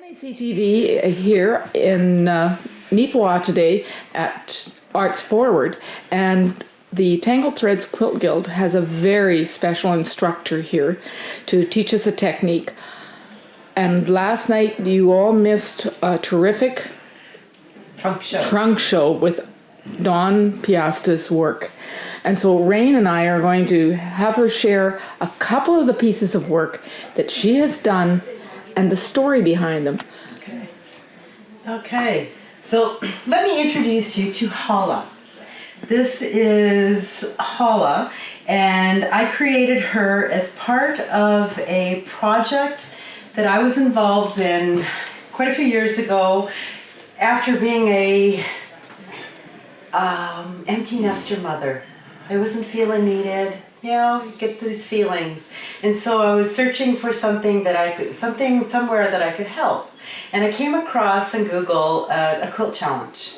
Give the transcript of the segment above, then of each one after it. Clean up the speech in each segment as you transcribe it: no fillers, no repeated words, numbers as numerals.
NACTV here in Neepawa today at Arts Forward, and the Tangle Threads Quilt Guild has a very special instructor here to teach us a technique. And last night you all missed a terrific trunk show with Dawn Piasta's work. And so Rain and I are going to have her share a couple of the pieces of work that she has done and the story behind them. Okay. So let me introduce you to Hala. This is Hala, and I created her as part of a project that I was involved in quite a few years ago after being a empty nester mother. I wasn't feeling needed, you know, you get these feelings. And so I was searching for something that I could, somewhere that I could help. And I came across on Google a quilt challenge.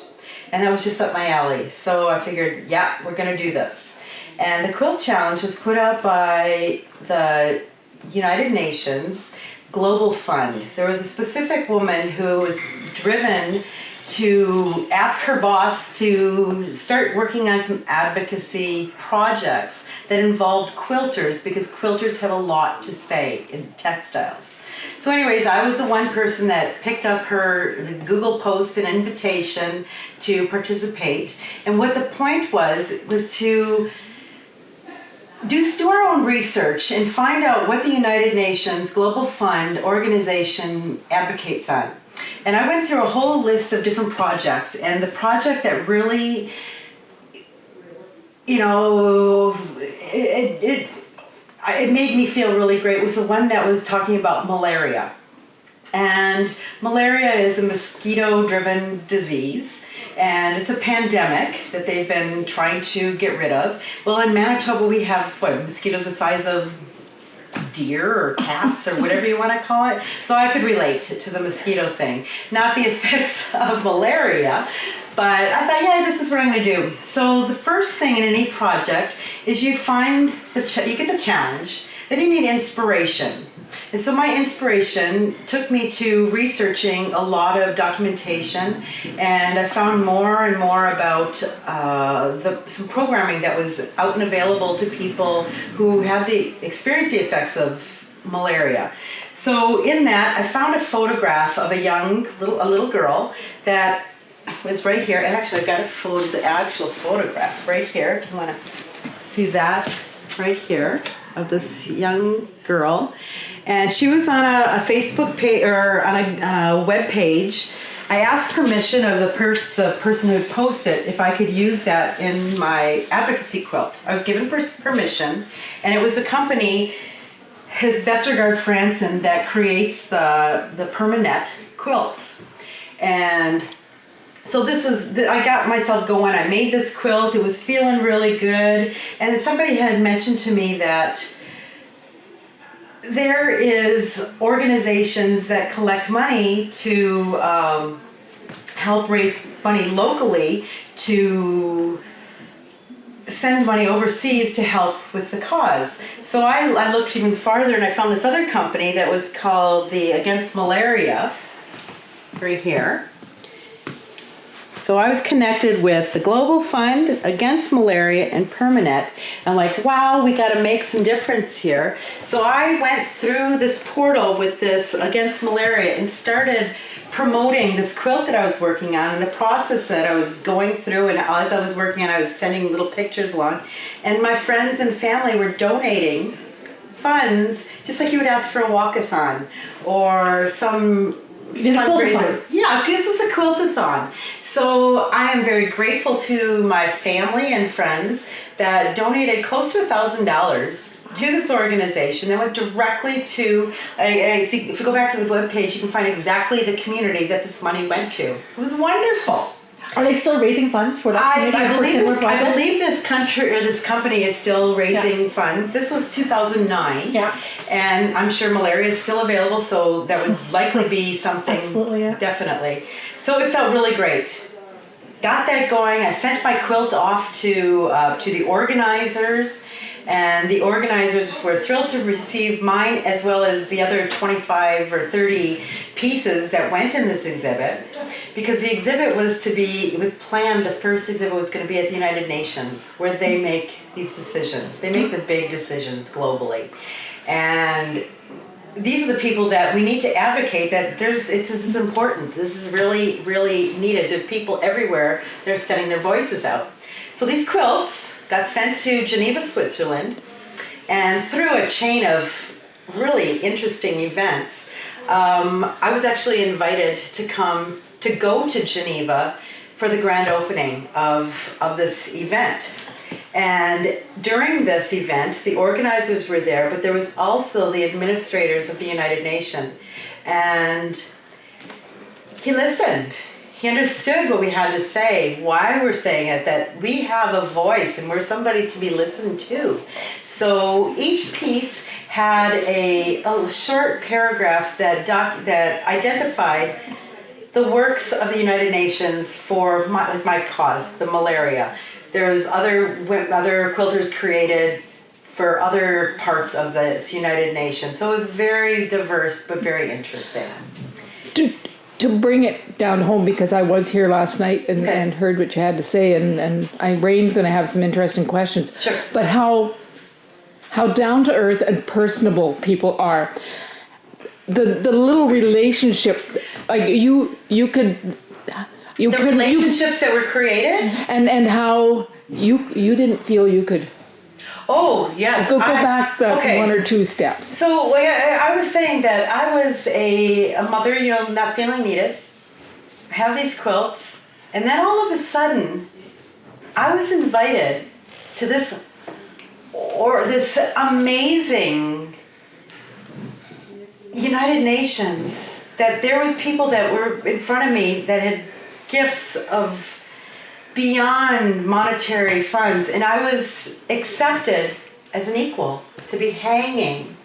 And that was just up my alley. So I figured, yeah, we're gonna do this. And the quilt challenge was put out by the United Nations Global Fund. There was a specific woman who was driven to ask her boss to start working on some advocacy projects that involved quilters, because quilters have a lot to say in textiles. So anyways, I was the one person that picked up her Google post an invitation to participate. And what the point was to do our own research and find out what the United Nations Global Fund organization advocates on. And I went through a whole list of different projects, and the project that really, you know, it made me feel really great was the one that was talking about malaria. And malaria is a mosquito-driven disease, and it's a pandemic that they've been trying to get rid of. Well, in Manitoba we have, mosquitoes the size of deer or cats or whatever you want to call it. So I could relate to the mosquito thing. Not the effects of malaria, but I thought, yeah, this is what I'm going to do. So the first thing in any project is you find you get the challenge, then you need inspiration. And so my inspiration took me to researching a lot of documentation, and I found more and more about some programming that was out and available to people who have experienced the effects of malaria. So in that, I found a photograph of a little girl that was right here, and actually I've got the actual photograph right here. If you want to see that right here of this young girl. And she was on a Facebook page, or on a web page. I asked permission of the person who had posted if I could use that in my advocacy quilt. I was given permission, and it was a company, his Vestergaard Fransen, that creates the permanent quilts. And so I got myself going. I made this quilt. It was feeling really good. And somebody had mentioned to me that there is organizations that collect money to help raise money locally to send money overseas to help with the cause. So I looked even farther, and I found this other company that was called the Against Malaria, right here. So I was connected with the Global Fund, Against Malaria, and Permanet. I'm like, wow, we got to make some difference here. So I went through this portal with this Against Malaria and started promoting this quilt that I was working on, and the process that I was going through. And as I was working on it, I was sending little pictures along. And my friends and family were donating funds, just like you would ask for a walkathon or some fundraiser. Yeah, this is a quiltathon. So I am very grateful to my family and friends that donated close to $1,000 to this organization. That went directly to, if you go back to the webpage, you can find exactly the community that this money went to. It was wonderful. Are they still raising funds for that community? I believe this company is still raising funds. This was 2009. Yeah. And I'm sure malaria is still available, so that would likely be something. Absolutely, yeah. Definitely. So it felt really great. got that going. I sent my quilt off to the organizers, and the organizers were thrilled to receive mine as well as the other 25 or 30 pieces that went in this exhibit, because the exhibit it was planned, the first exhibit was going to be at the United Nations, where they make these decisions. They make the big decisions globally. And these are the people that we need to advocate that this is important. This is really, really needed. There's people everywhere that are sending their voices out. So these quilts got sent to Geneva, Switzerland, and through a chain of really interesting events, I was actually invited to go to Geneva for the grand opening of this event. And during this event, the organizers were there, but there was also the administrators of the United Nations. And he listened. He understood what we had to say, why we're saying it, that we have a voice and we're somebody to be listened to. So each piece had a short paragraph that identified the works of the United Nations for my cause, the malaria. There's other quilters created for other parts of this United Nations. So it was very diverse, but very interesting. To bring it down home, because I was here last night and heard what you had to say, and Rain's going to have some interesting questions. Sure. But how down to earth and personable people are. The little relationship, like you could. The relationships that were created, and how you didn't feel you could. Oh yes, go back one or two steps. So I was saying that I was a mother, not feeling needed. I have these quilts, and then all of a sudden, I was invited to this amazing United Nations. That there was people that were in front of me that had gifts of beyond monetary funds, and I was accepted as an equal to be hanging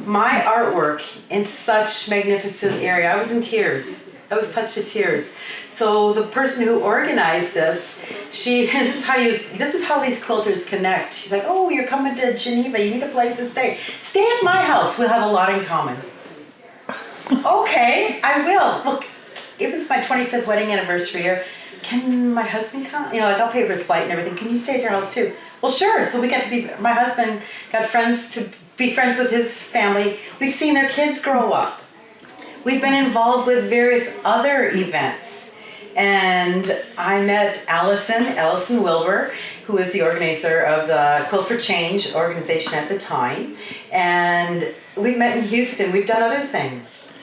my artwork in such magnificent area. I was in tears. I was touched to tears. So the person who organized this, this is how these quilters connect. She's like, oh, you're coming to Geneva, you need a place to stay. Stay at my house, we'll have a lot in common. Okay, I will. Look, it was my 25th wedding anniversary year. Can my husband come? I'll pay for his flight and everything. Can you stay at your house too? Well, sure. So my husband got friends to be friends with his family. We've seen their kids grow up. We've been involved with various other events. And I met Allison Wilbur, who is the organizer of the Quilt for Change organization at the time. And we met in Houston. We've done other things.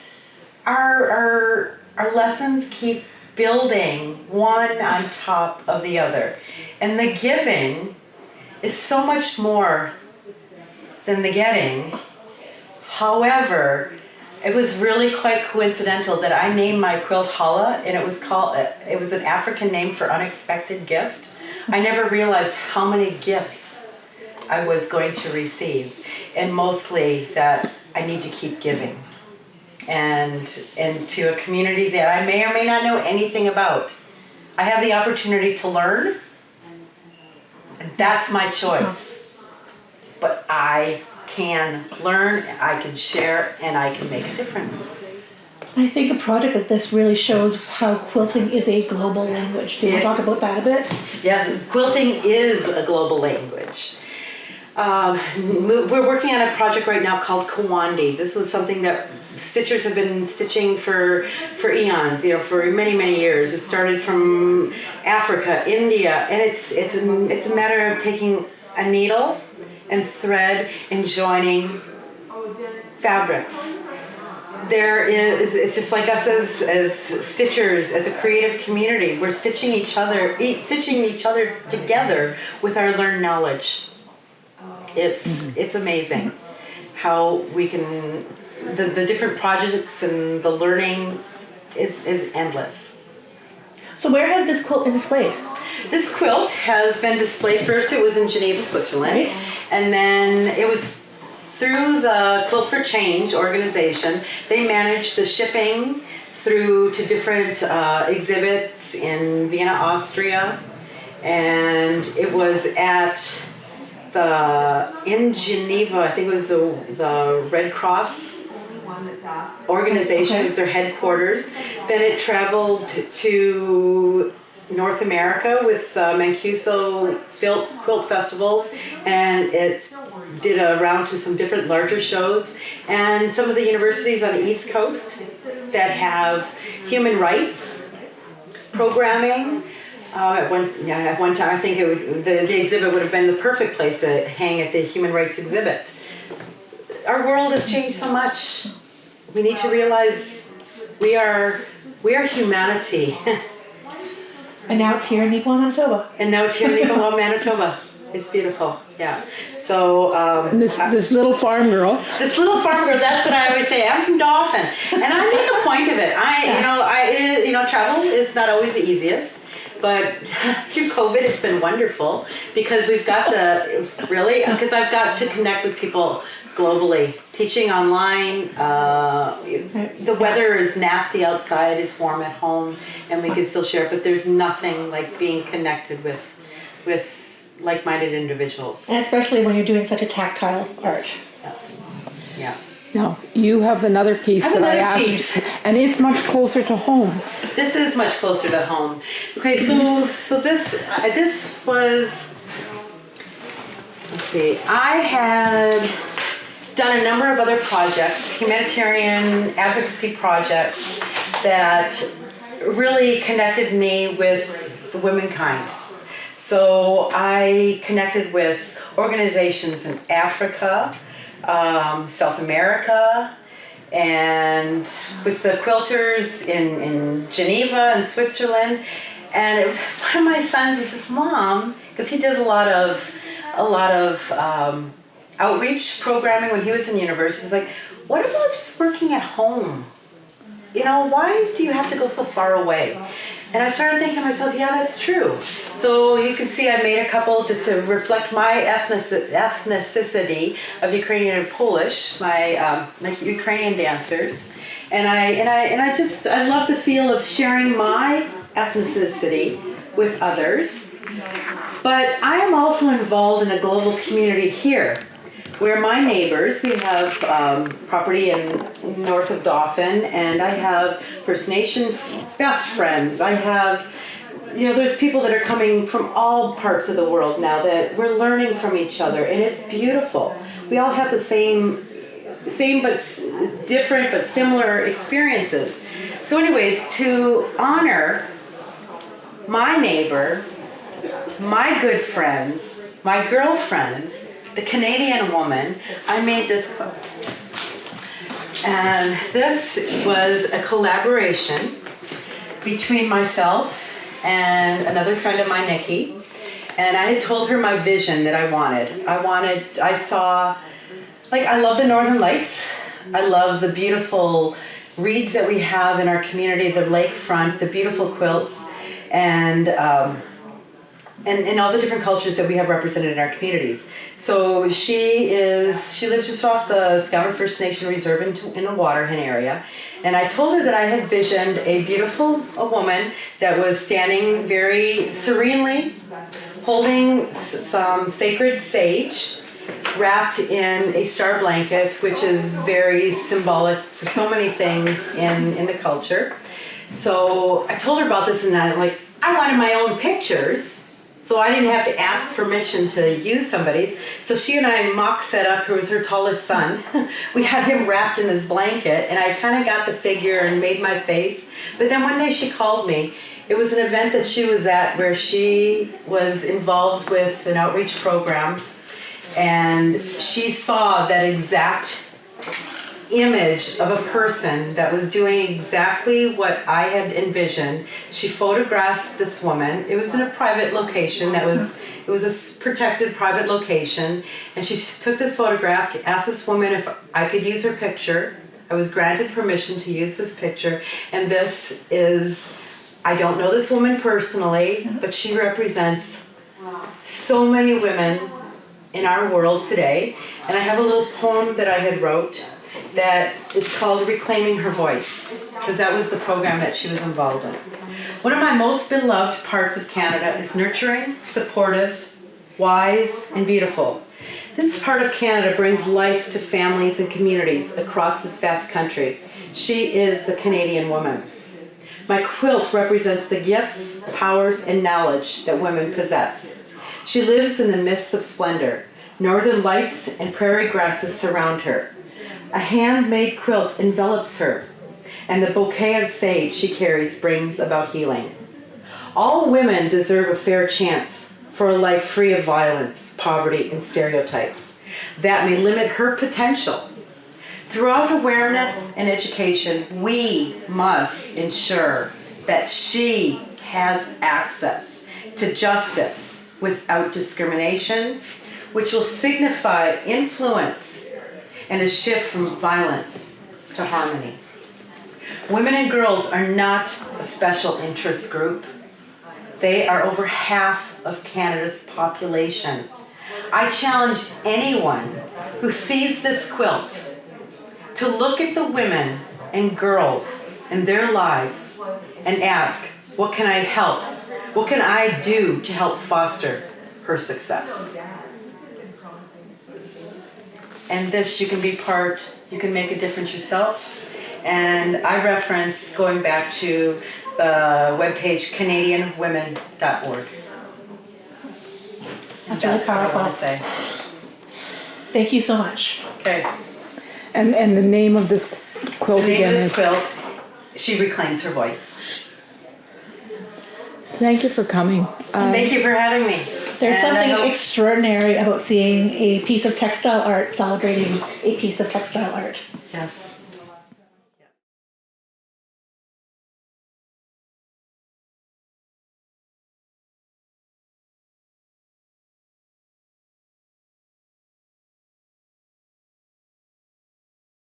Our lessons keep building one on top of the other. And the giving is so much more than the getting. However, it was really quite coincidental that I named my quilt Hala, and it was an African name for unexpected gift. I never realized how many gifts I was going to receive, and mostly that I need to keep giving. And to a community that I may or may not know anything about. I have the opportunity to learn, and that's my choice. But I can learn, I can share, and I can make a difference. I think a project like this really shows how quilting is a global language. Do you want to talk about that a bit? Yeah, quilting is a global language. We're working on a project right now called Kawandi. This was something that stitchers have been stitching for eons, for many, many years. It started from Africa, India, and it's a matter of taking a needle and thread and joining fabrics. It's just like us as stitchers, as a creative community. We're stitching each other together with our learned knowledge. It's amazing how we can, the different projects and the learning is endless. So where has this quilt been displayed? This quilt has been displayed, first it was in Geneva, Switzerland, right. And then it was through the Quilt for Change organization. They managed the shipping through to different exhibits in Vienna, Austria, and it was in Geneva, I think it was the Red Cross organization, it was their headquarters. Then it traveled to North America with Mancuso quilt festivals, and it did a round to some different larger shows, and some of the universities on the East Coast that have human rights programming. At one time, I think the exhibit would have been the perfect place to hang at the human rights exhibit. Our world has changed so much. We need to realize we are humanity. And now it's here in Nipawin, Manitoba. And now it's here in Nipawin, Manitoba. It's beautiful, yeah. So this little farm girl. This little farm girl. That's what I always say. I'm from Dauphin, and I make a point of it. Travel is not always the easiest, but through COVID, it's been wonderful because we've got because I've got to connect with people globally. Teaching online, the weather is nasty outside. It's warm at home, and we can still share. But there's nothing like being connected with like-minded individuals. And especially when you're doing such a tactile art. Yes. Yeah. Now, you have another piece that I asked, and it's much closer to home. This is much closer to home. Okay, so this was, let's see, I had done a number of other projects, humanitarian advocacy projects that really connected me with womankind. So I connected with organizations in Africa, South America, and with the quilters in Geneva and Switzerland. And it was, one of my sons, he says, "Mom," because he does a lot of outreach programming when he was in university. He's like, "What about just working at home? Why do you have to go so far away?" And I started thinking to myself, yeah, that's true. So you can see I made a couple just to reflect my ethnicity of Ukrainian and Polish, my Ukrainian dancers. And I love the feel of sharing my ethnicity with others. But I am also involved in a global community here, where my neighbors, we have property in north of Dauphin, and I have First Nation best friends. I have, there's people that are coming from all parts of the world now that we're learning from each other, and it's beautiful. We all have the same but different but similar experiences. So anyways, to honor my neighbor, my good friends, my girlfriends, the Canadian woman, I made this quilt. And this was a collaboration between myself and another friend of mine, Nikki. And I had told her my vision that I love the Northern Lights. I love the beautiful reeds that we have in our community, the lakefront, the beautiful quilts, and all the different cultures that we have represented in our communities. So she lives just off the Skowhegan First Nation Reserve in the Waterhen area. And I told her that I had visioned a woman that was standing very serenely, holding some sacred sage, wrapped in a star blanket, which is very symbolic for so many things in the culture. So I told her about this, and I wanted my own pictures. So I didn't have to ask permission to use somebody's. So she and I mock set up, who was her tallest son. We had him wrapped in this blanket, and I kind of got the figure and made my face. But then one day she called me. It was an event that she was at where she was involved with an outreach program, and she saw that exact image of a person that was doing exactly what I had envisioned. She photographed this woman. It was in a private location it was a protected private location, and she took this photograph, asked this woman if I could use her picture. I was granted permission to use this picture, and this is, I don't know this woman personally, but she represents so many women in our world today. And I have a little poem that I had wrote that is called Reclaiming Her Voice. because that was the program that she was involved in. One of my most beloved parts of Canada is nurturing, supportive, wise, and beautiful. This part of Canada brings life to families and communities across this vast country. She is the Canadian woman. My quilt represents the gifts, powers, and knowledge that women possess. She lives in the midst of splendor. Northern lights and prairie grasses surround her. A handmade quilt envelops her, and the bouquet of sage she carries brings about healing. All women deserve a fair chance for a life free of violence, poverty, and stereotypes that may limit her potential. Throughout awareness and education, we must ensure that she has access to justice without discrimination, which will signify influence and a shift from violence to harmony. Women and girls are not a special interest group. They are over half of Canada's population. I challenge anyone who sees this quilt to look at the women and girls in their lives and ask, what can I help? What can I do to help foster her success? And this, you can be part, you can make a difference yourself. And I reference going back to the webpage CanadianWomen.org. That's really what I powerful. want to say. Thank you so much. Okay. And the name of this quilt The name again of this is... quilt, She Reclaims Her Voice. Thank you for coming. Thank you for having me. There's And I something hope- extraordinary about seeing a piece of textile art celebrating a piece of textile art. Yes.